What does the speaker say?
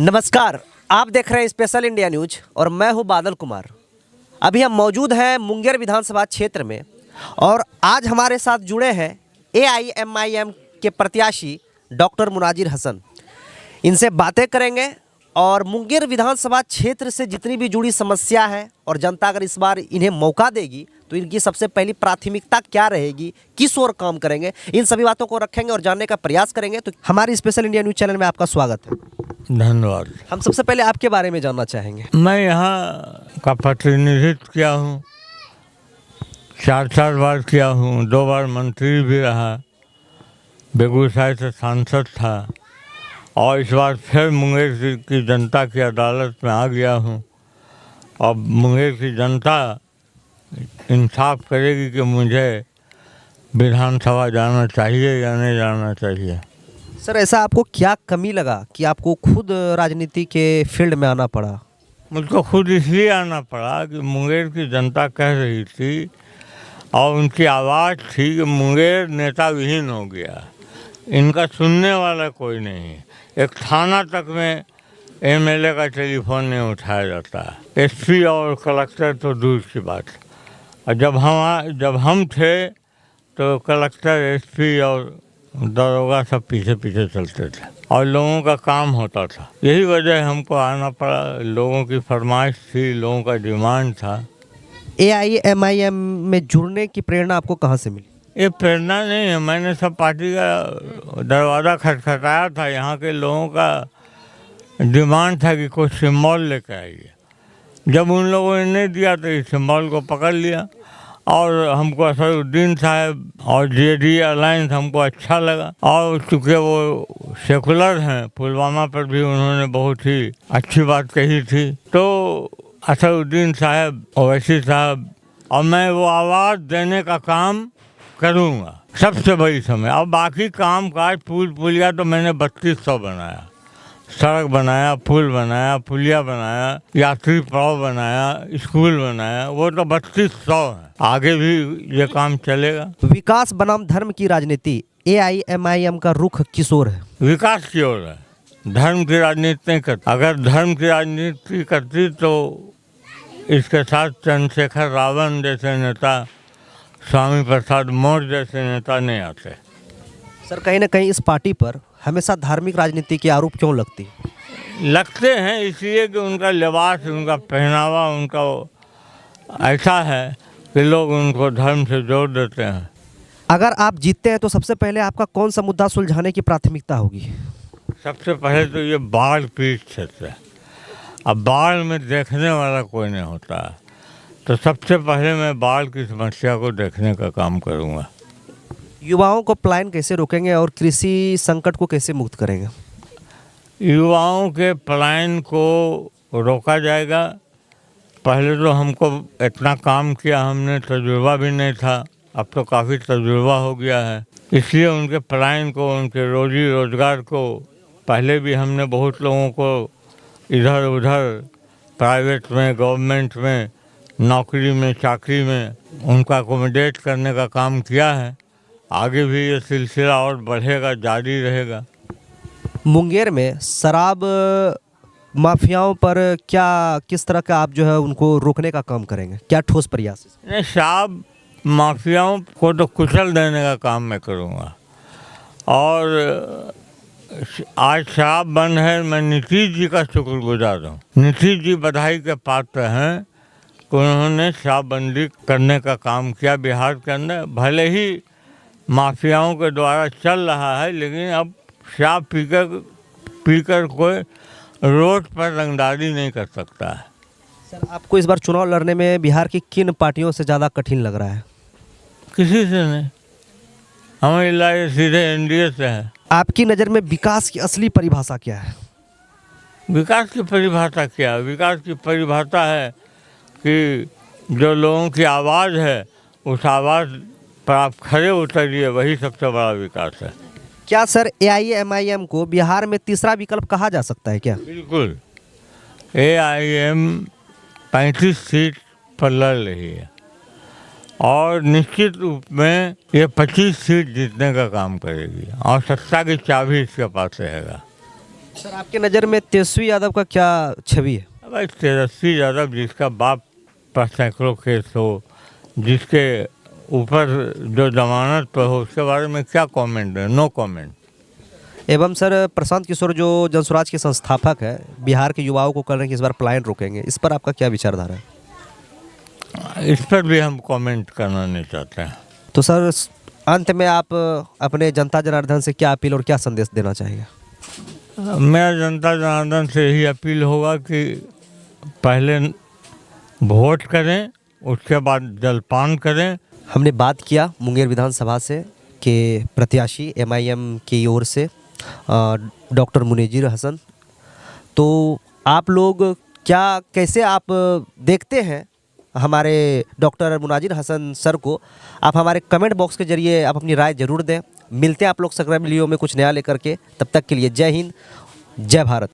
नमस्कार, आप देख रहे हैं स्पेशल इंडिया न्यूज और मैं हूं बादल कुमार। अभी हम मौजूद हैं मुंगेर विधानसभा क्षेत्र में और आज हमारे साथ जुड़े हैं AIMIM के प्रत्याशी डॉक्टर मुनाजिर हसन। इनसे बातें करेंगे और मुंगेर विधानसभा क्षेत्र से जितनी भी जुड़ी समस्या है और जनता अगर इस बार इन्हें मौका देगी तो इनकी सबसे पहली प्राथमिकता क्या रहेगी, किस ओर काम करेंगे, इन सभी बातों को रखेंगे और जानने का प्रयास करेंगे। तो हमारी स्पेशल इंडिया न्यूज चैनल में आपका स्वागत है। धन्यवाद। हम सबसे पहले आपके बारे में जानना चाहेंगे। मैं यहाँ का प्रतिनिधित्व किया हूँ, 4 बार किया हूँ, 2 बार मंत्री भी रहा, बेगूसराय से सांसद था और इस बार फिर मुंगेर की जनता की अदालत में आ गया हूँ। अब मुंगेर की जनता इंसाफ करेगी कि मुझे विधानसभा जाना चाहिए या नहीं जाना चाहिए। सर, ऐसा आपको क्या कमी लगा कि आपको खुद राजनीति के फील्ड में आना पड़ा? मुझको खुद इसलिए आना पड़ा कि मुंगेर की जनता कह रही थी और उनकी आवाज़ थी कि मुंगेर नेता विहीन हो गया, इनका सुनने वाला कोई नहीं है। एक थाना तक में MLA का टेलीफोन नहीं उठाया जाता, SP और कलेक्टर तो दूर की बात। और जब हम थे तो कलेक्टर, SP और दरोगा सब पीछे पीछे चलते थे और लोगों का काम होता था। यही वजह हमको आना पड़ा, लोगों की फरमाइश थी, लोगों का डिमांड था। AIMIM में जुड़ने की प्रेरणा आपको कहाँ से मिली? ये प्रेरणा नहीं है, मैंने सब पार्टी का दरवाज़ा खटखटाया था। यहाँ के लोगों का डिमांड था कि कोई सिम्बॉल लेकर आइए। जब उन लोगों ने नहीं दिया तो इस सिम्बॉल को पकड़ लिया और हमको असदुद्दीन साहब और JD अलायंस हमको अच्छा लगा। और चूँकि वो सेकुलर हैं, पुलवामा पर भी उन्होंने बहुत ही अच्छी बात कही थी, तो असदुद्दीन साहब, ओवैसी साहब और मैं वो आवाज़ देने का काम करूँगा सबसे बड़ी समय। अब बाकी काम काज पुल पुलिया तो मैंने 3200 बनाया, सड़क बनाया, पुल बनाया, पुलिया बनाया, यात्री पड़ाव बनाया, स्कूल बनाया, वो तो 3200 है। आगे भी ये काम चलेगा। विकास बनाम धर्म की राजनीति, AIMIM का रुख किस ओर है? विकास की ओर है, धर्म की राजनीति नहीं करती। अगर धर्म की राजनीति करती तो इसके साथ चंद्रशेखर रावण जैसे नेता, स्वामी प्रसाद मौर्य जैसे नेता नहीं आते। सर, कहीं ना कहीं इस पार्टी पर हमेशा धार्मिक राजनीति के आरोप क्यों लगती है? लगते हैं इसलिए कि उनका लिबास, उनका पहनावा, उनका ऐसा है कि लोग उनको धर्म से जोड़ देते हैं। अगर आप जीतते हैं तो सबसे पहले आपका कौन सा मुद्दा सुलझाने की प्राथमिकता होगी? सबसे पहले तो ये बाढ़ पीड़ित क्षेत्र है। अब बाढ़ में देखने वाला कोई नहीं होता, तो सबसे पहले मैं बाढ़ की समस्या को देखने का काम करूँगा। युवाओं को पलायन कैसे रोकेंगे और कृषि संकट को कैसे मुक्त करेंगे? युवाओं के पलायन को रोका जाएगा। पहले तो हमको इतना काम किया हमने, तजुर्बा भी नहीं था, अब तो काफ़ी तजुर्बा हो गया है। इसलिए उनके पलायन को, उनके रोजी रोजगार को, पहले भी हमने बहुत लोगों को इधर उधर प्राइवेट में, गवर्नमेंट में, नौकरी में, चाकरी में उनका अकोमोडेट करने का काम किया है। आगे भी ये सिलसिला और बढ़ेगा, जारी रहेगा। मुंगेर में शराब माफियाओं पर किस तरह का आप जो है उनको रोकने का काम करेंगे? क्या ठोस प्रयास? नहीं, शराब माफियाओं को तो कुचल देने का काम मैं करूँगा। और आज शराब बंद है, मैं नीतीश जी का शुक्रगुजार हूँ। नीतीश जी बधाई के पात्र हैं कि उन्होंने शराबबंदी करने का काम किया बिहार के अंदर। भले ही माफियाओं के द्वारा चल रहा है, लेकिन अब शराब पीकर कोई रोड पर रंगदारी नहीं कर सकता है। सर, आपको इस बार चुनाव लड़ने में बिहार की किन पार्टियों से ज़्यादा कठिन लग रहा है? किसी से नहीं, हमें इलाज सीधे NDA से है। आपकी नज़र में विकास की असली परिभाषा क्या है? विकास की परिभाषा क्या है? विकास की परिभाषा है कि जो लोगों की आवाज़ है, उस आवाज़ पर आप खड़े उतरिए, वही सबसे बड़ा विकास है। क्या सर AIMIM को बिहार में तीसरा विकल्प कहा जा सकता है क्या? बिल्कुल। AIM 35 सीट पर लड़ रही है और निश्चित रूप में ये 25 सीट जीतने का काम करेगी और सत्ता की चाबी इसके पास रहेगा। सर आपके नज़र में तेजस्वी यादव का क्या छवि है? भाई तेजस्वी यादव जिसका बाप पर सैकड़ों केस हो, जिसके ऊपर जो जमानत पर हो, उसके बारे में क्या कमेंट है? No comment. एवं सर प्रशांत किशोर जो जनसुराज के संस्थापक है, बिहार के युवाओं को कर रहे हैं कि इस बार पलायन रोकेंगे, इस पर आपका क्या विचारधारा है? इस पर भी हम कमेंट करना नहीं चाहते हैं। तो सर अंत में आप अपने जनता जनार्दन से क्या अपील और क्या संदेश देना चाहेंगे? मेरा जनता जनार्दन से यही अपील होगा कि पहले वोट करें, उसके बाद जलपान करें। हमने बात किया मुंगेर विधानसभा से के प्रत्याशी एमआईएम की ओर से डॉक्टर मुनीजिर हसन। तो आप लोग क्या कैसे आप देखते हैं हमारे डॉक्टर मुनाजिर हसन सर को? आप हमारे कमेंट बॉक्स के जरिए आप अपनी राय जरूर दें। मिलते हैं आप लोग अगले वीडियो में कुछ नया लेकर के। तब तक के लिए जय हिंद, जय भारत।